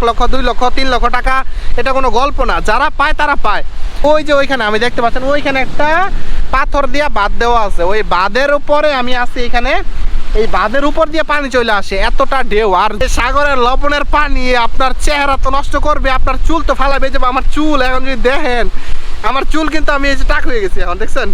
লক্ষ 2 লক্ষ 3 লক্ষ টাকা, এটা কোনো গল্প না। যারা পায় তারা পায়। ওই যে ওইখানে আমি দেখতে পাচ্ছেন, ওইখানে একটা পাথর দিয়ে বাঁধ দেওয়া আছে, ওই বাঁধের উপরে আমি আছি এখানে। এই বাঁধের উপর দিয়ে পানি চলে আসে, এতটা ঢেউ। আর সাগরের লবণের পানি আপনার চেহারা তো নষ্ট করবে, আপনার চুল তো ফালাবে। যে আমার চুল এখন যদি দেখেন, আমার চুল কিন্তু আমি এই যে টাক হয়ে গেছি এখন, দেখছেন?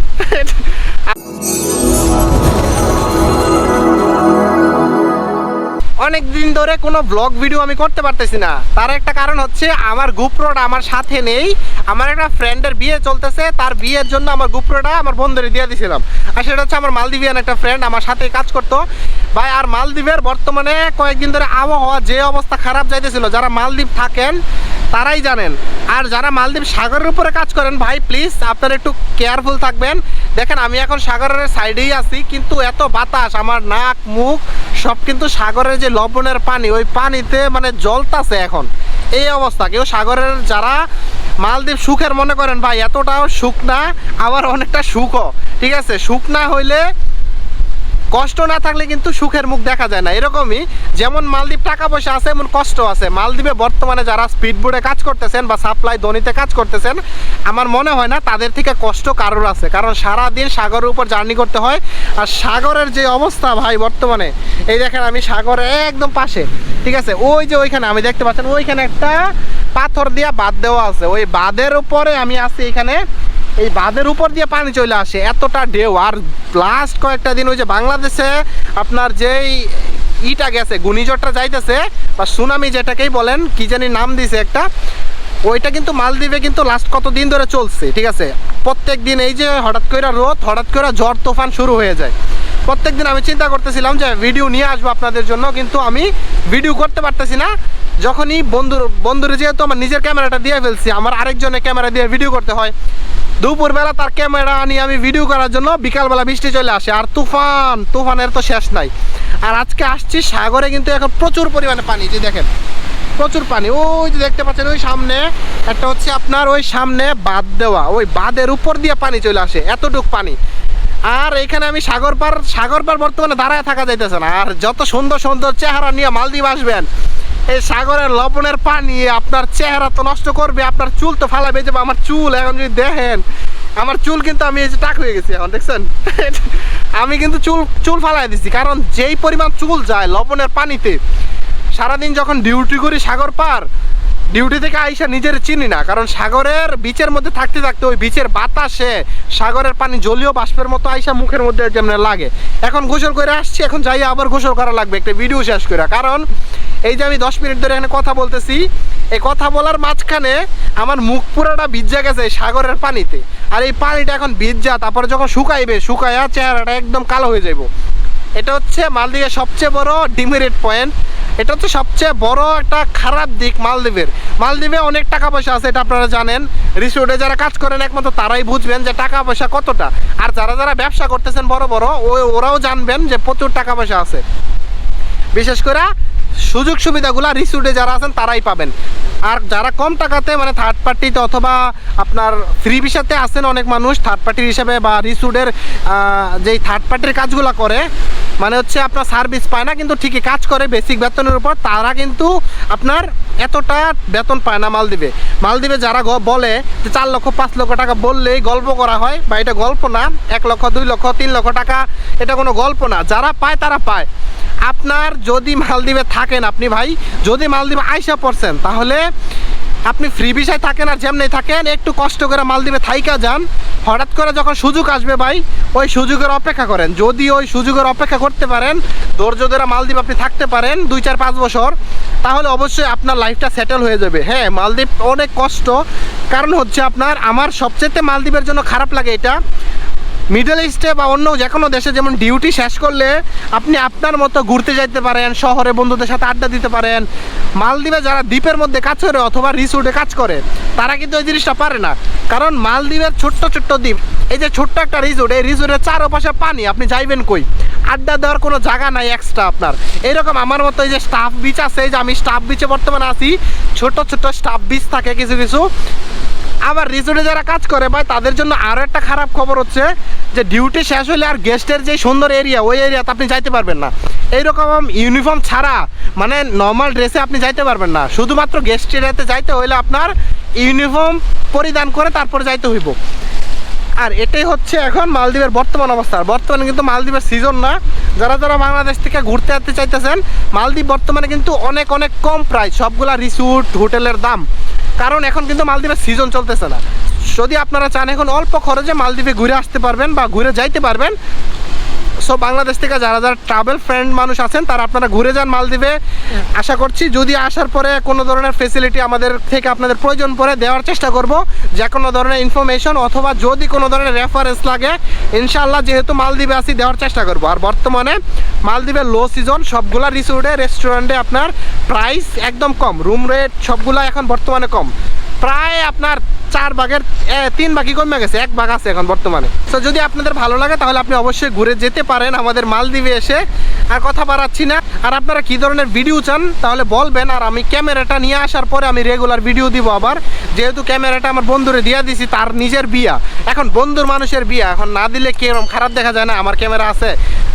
অনেক দিন ধরে কোনো ব্লগ ভিডিও আমি করতে পারতেছি না। তার একটা কারণ হচ্ছে আমার গোপ্রোটা আমার সাথে নেই। আমার একটা ফ্রেন্ডের বিয়ে চলতেছে, তার বিয়ের জন্য আমার গোপ্রোটা আমার বন্ধুরে দিয়ে দিয়েছিলাম। আর সেটা হচ্ছে আমার মালদ্বীপিয়ান একটা ফ্রেন্ড, আমার সাথে কাজ করতো ভাই। আর মালদ্বীপের বর্তমানে কয়েকদিন ধরে আবহাওয়া যে অবস্থা খারাপ যাইতেছিল, যারা মালদ্বীপ থাকেন তারাই জানেন। আর যারা মালদ্বীপ সাগরের উপরে কাজ করেন ভাই, প্লিজ আপনারা একটু কেয়ারফুল থাকবেন। দেখেন আমি এখন সাগরের সাইডেই আছি, কিন্তু এত বাতাস, আমার নাক মুখ সব কিন্তু সাগরের যে লবণের পানি, ওই পানিতে মানে জ্বলতাছে এখন, এই অবস্থা। কেউ সাগরের যারা মালদ্বীপ সুখের মনে করেন ভাই, এতটাও সুখ না, আবার অনেকটা সুখও, ঠিক আছে? সুখ না হইলে, কষ্ট না থাকলে কিন্তু সুখের মুখ দেখা যায় না। এরকমই যেমন মালদ্বীপ টাকা পয়সা আছে, এমন কষ্ট আছে। মালদ্বীপে বর্তমানে যারা স্পিডবোটে কাজ করতেছেন বা সাপ্লাই দনিতে কাজ করতেছেন, আমার মনে হয় না তাদের থেকে কষ্ট কারোর আছে। কারণ সারাদিন সাগরের উপর জার্নি করতে হয়। আর সাগরের যে অবস্থা ভাই বর্তমানে, এই দেখেন আমি সাগরে একদম পাশে, ঠিক আছে? ওই যে ওইখানে আমি দেখতে পাচ্ছেন, ওইখানে একটা পাথর দিয়ে বাঁধ দেওয়া আছে, ওই বাঁধের উপরে আমি আছি এখানে। এই বাঁধের উপর দিয়ে পানি চলে আসে, এতটা ঢেউ। আর লাস্ট কয়েকটা দিন ওই যে বাংলাদেশে আপনার যেই ইটা গেছে, ঘূর্ণিঝড়টা যাইতেছে বা সুনামি যেটাকেই বলেন, কি জানি নাম দিছে একটা, ওইটা কিন্তু মালদ্বীপে কিন্তু লাস্ট কতদিন ধরে চলছে, ঠিক আছে? প্রত্যেক দিন এই যে হঠাৎ করে রোদ, হঠাৎ করে ঝড় তুফান শুরু হয়ে যায়। প্রত্যেক দিন আমি চিন্তা করতেছিলাম যে ভিডিও নিয়ে আসবো আপনাদের জন্য, কিন্তু আমি ভিডিও করতে পারতেছি না। যখনই বন্ধুরে যেহেতু আমার নিজের ক্যামেরাটা দিয়ে ফেলছি, আমার আরেকজনের ক্যামেরা দিয়ে ভিডিও করতে হয়। দুপুরবেলা তার ক্যামেরা নিয়ে আমি ভিডিও করার জন্য বিকালবেলা বৃষ্টি চলে আসে, আর তুফানের তো শেষ নাই। আর আজকে আসছি সাগরে, কিন্তু এখন প্রচুর পরিমাণে পানি, যে দেখেন প্রচুর পানি। ওই যে দেখতে পাচ্ছেন ওই সামনে একটা হচ্ছে আপনার ওই সামনে বাঁধ দেওয়া, ওই বাঁধের উপর দিয়ে পানি চলে আসে, এতটুক পানি। আর এখানে আমি সাগর পার বর্তমানে দাঁড়ায় থাকা যাইতেছে না। আর যত সুন্দর সুন্দর চেহারা নিয়ে মালদ্বীপ আসবেন, এই সাগরের লবণের পানি আপনার চেহারা তো নষ্ট করবে, আপনার চুল তো ফালাবে। যে আমার চুল এখন যদি দেখেন, আমার চুল কিন্তু আমি এই যে টাক হয়ে গেছি এখন, দেখছেন? আমি কিন্তু চুল ফালাই দিছি, কারণ যেই পরিমাণ চুল যায় লবণের পানিতে। সারাদিন যখন ডিউটি করি সাগর পার, ডিউটি থেকে আইসা নিজের চিনি না, কারণ সাগরের বিচের মধ্যে থাকতে থাকতে ওই বিচের বাতাসে সাগরের পানি জলীয় বাষ্পের মতো আইসা মুখের মধ্যে যেমন লাগে। এখন গোসল করে আসছি, এখন যাই আবার গোসল করা লাগবে একটা ভিডিও শেষ করে। কারণ এই যে আমি 10 মিনিট ধরে এখানে কথা বলতেছি, এই কথা বলার মাঝখানে আমার মুখ পুরোটা ভিজা গেছে সাগরের পানিতে। আর এই পানিটা এখন ভিজা, তারপরে যখন শুকাইয়া চেহারাটা একদম কালো হয়ে যাইব। এটা হচ্ছে মালদ্বীপের সবচেয়ে বড় ডিমেরিট পয়েন্ট। এটা হচ্ছে সবচেয়ে বড় একটা খারাপ দিক মালদ্বীপে অনেক টাকা পয়সা আছে, এটা আপনারা জানেন। রিসোর্টে যারা কাজ করেন একমাত্র তারাই বুঝবেন যে টাকা পয়সা কতটা। আর যারা ব্যবসা করতেছেন বড় ওরাও জানবেন যে প্রচুর টাকা পয়সা আছে। বিশেষ করে সুযোগ সুবিধাগুলো রিসোর্টে যারা আছেন তারাই পাবেন। আর যারা কম টাকাতে মানে থার্ড পার্টিতে অথবা আপনার ফ্রি ভিসাতে আছেন অনেক মানুষ থার্ড পার্টির হিসাবে, বা রিসোর্টের যেই থার্ড পার্টির কাজগুলো করে, মানে হচ্ছে আপনার সার্ভিস পায় না কিন্তু ঠিকই কাজ করে বেসিক বেতনের উপর, তারা কিন্তু আপনার এতটা বেতন পায় না মালদ্বীপে যারা বলে যে 4 লক্ষ 5 লক্ষ টাকা বললেই গল্প করা হয়, বা এটা গল্প না। 1 লক্ষ 2 লক্ষ 3 লক্ষ টাকা, এটা কোনো গল্প না। যারা পায় তারা পায়। আপনার যদি মালদ্বীপে থাকেন, আপনি ভাই যদি মালদ্বীপে আইসা পড়ছেন, তাহলে আপনি ফ্রি ভিসায় থাকেন আর যেমনি থাকেন, একটু কষ্ট করে মালদ্বীপে থাইকা যান। হঠাৎ করে যখন সুযোগ আসবে ভাই, ওই সুযোগের অপেক্ষা করেন। যদি ওই সুযোগের অপেক্ষা করতে পারেন, ধৈর্য ধরে মালদ্বীপ আপনি থাকতে পারেন 2 4 5 বছর, তাহলে অবশ্যই আপনার লাইফটা সেটেল হয়ে যাবে। হ্যাঁ, মালদ্বীপ অনেক কষ্ট, কারণ হচ্ছে আপনার আমার সবচেয়ে মালদ্বীপের জন্য খারাপ লাগে এটা, মিডল ইস্টে বা অন্য যে কোনো দেশে যেমন ডিউটি শেষ করলে আপনি আপনার মতো ঘুরতে যাইতে পারেন, শহরে বন্ধুদের সাথে আড্ডা দিতে পারেন। মালদ্বীপে যারা দ্বীপের মধ্যে কাজ করে অথবা রিসোর্টে কাজ করে, তারা কিন্তু এই জিনিসটা পারে না। কারণ মালদ্বীপের ছোট্ট দ্বীপ, এই যে ছোট্ট একটা রিসোর্ট, এই রিসোর্টের চারপাশে পানি, আপনি যাইবেন কই? আড্ডা দেওয়ার কোনো জায়গা নাই এক্সট্রা আপনার। এইরকম আমার মতো এই যে স্টাফ বিচ আছে, এই যে আমি স্টাফ বিচে বর্তমানে আছি, ছোট স্টাফ বিচ থাকে কিছু, আবার রিসোর্টে যারা কাজ করে ভাই তাদের জন্য আরও একটা খারাপ খবর হচ্ছে যে ডিউটি শেষ হলে আর গেস্টের যে সুন্দর এরিয়া ওই এরিয়াতে আপনি যাইতে পারবেন না। এইরকম ইউনিফর্ম ছাড়া মানে নর্মাল ড্রেসে আপনি যাইতে পারবেন না, শুধুমাত্র গেস্ট এরিয়াতে যাইতে হইলে আপনার ইউনিফর্ম পরিধান করে তারপরে যাইতে হইব। আর এটাই হচ্ছে এখন মালদ্বীপের বর্তমান অবস্থা। বর্তমানে কিন্তু মালদ্বীপের সিজন না, যারা যারা বাংলাদেশ থেকে ঘুরতে আসতে চাইতেছেন মালদ্বীপ বর্তমানে কিন্তু অনেক অনেক কম প্রাইস সবগুলা রিসোর্ট হোটেলের দাম, কারণ এখন কিন্তু মালদ্বীপের সিজন চলতেছে না। যদি আপনারা চান এখন অল্প খরচে মালদ্বীপে ঘুরে আসতে পারবেন বা ঘুরে যাইতে পারবেন, সো বাংলাদেশ থেকে যারা যারা ট্রাভেল ফ্রেন্ড মানুষ আছেন তারা আপনারা ঘুরে যান মালদ্বীপে। আশা করছি যদি আসার পরে কোনো ধরনের ফেসিলিটি আমাদের থেকে আপনাদের প্রয়োজন পড়ে দেওয়ার চেষ্টা করব, যে কোনো ধরনের ইনফরমেশন অথবা যদি কোনো ধরনের রেফারেন্স লাগে ইনশাআল্লাহ যেহেতু মালদ্বীপে আসি দেওয়ার চেষ্টা করব। আর বর্তমানে মালদ্বীপের লো সিজন, সবগুলা রিসোর্টে রেস্টুরেন্টে আপনার প্রাইস একদম কম, রুম রেট সবগুলা এখন বর্তমানে কম, প্রায় আপনার 4 ভাগের 3 ভাগই কমে গেছে, 1 ভাগ আছে এখন বর্তমানে। তো যদি আপনাদের ভালো লাগে তাহলে আপনি অবশ্যই ঘুরে যেতে পারেন আমাদের মালদ্বীপে এসে। আর কথা বাড়াচ্ছি না, আর আপনারা কী ধরনের ভিডিও চান তাহলে বলবেন, আর আমি ক্যামেরাটা নিয়ে আসার পরে আমি রেগুলার ভিডিও দিব আবার, যেহেতু ক্যামেরাটা আমার বন্ধুরে দিয়ে দিছি, তার নিজের বিয়া, এখন বন্ধুর মানুষের বিয়া, এখন না দিলে কিরকম খারাপ দেখা যায় না, আমার ক্যামেরা আছে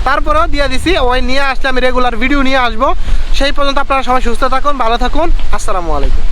তারপরেও দিয়ে দিছি, ওই নিয়ে আসলে আমি রেগুলার ভিডিও নিয়ে আসবো। সেই পর্যন্ত আপনারা সবাই সুস্থ থাকুন, ভালো থাকুন, আসসালামু আলাইকুম।